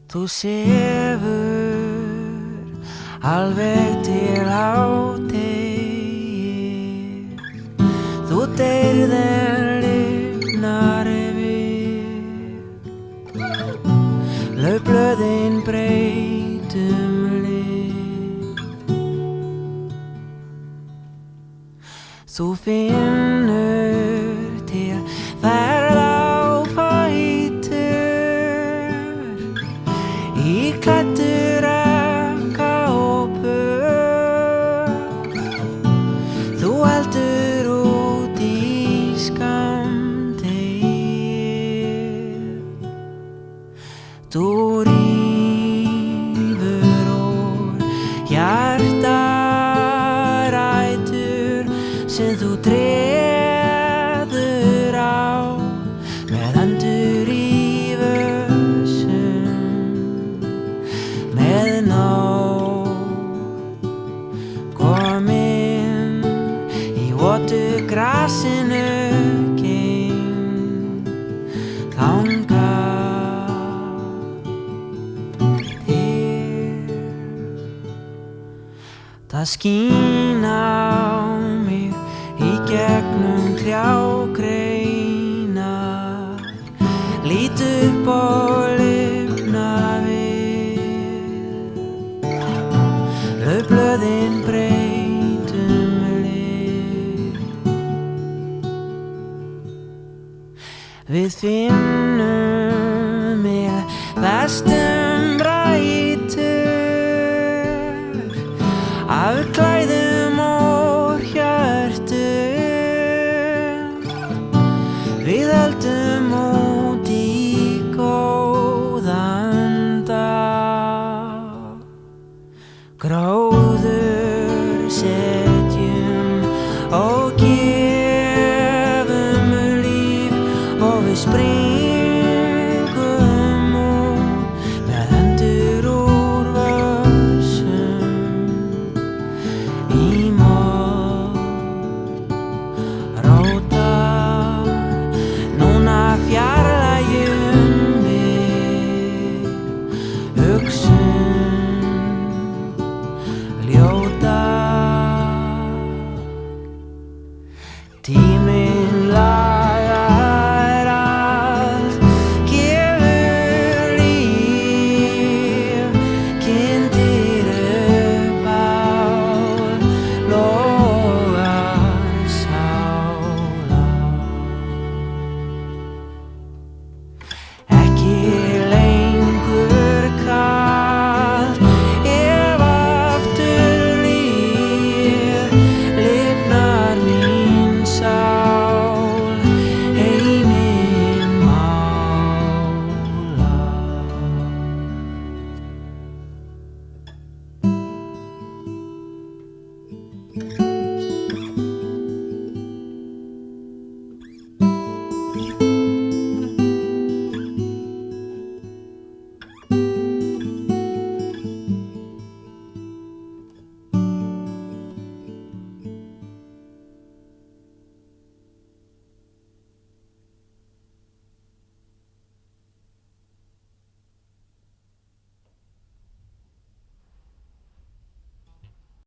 Þú sefur alveg til hádegis. Þú deyrð en lifnar yfir. Laufblöðin breytum lit. Þú finnur til ferð á fætur í klæddur kápu. Þú heldur út í skammdegið. Þú rífur úr hjartarætur sem þú treður á með hendur í vössum, með nóg komin í votu grasinu geym þangað til. Það skín á mig í gegnum trjágreinar, lít upp og lifna við. Laufblöðin breytum lit. Við finnum mér vestum rætur af klæðum og hjörtum. Við höldum út í góðan dag. Gróður setjum og gefum líf og við springum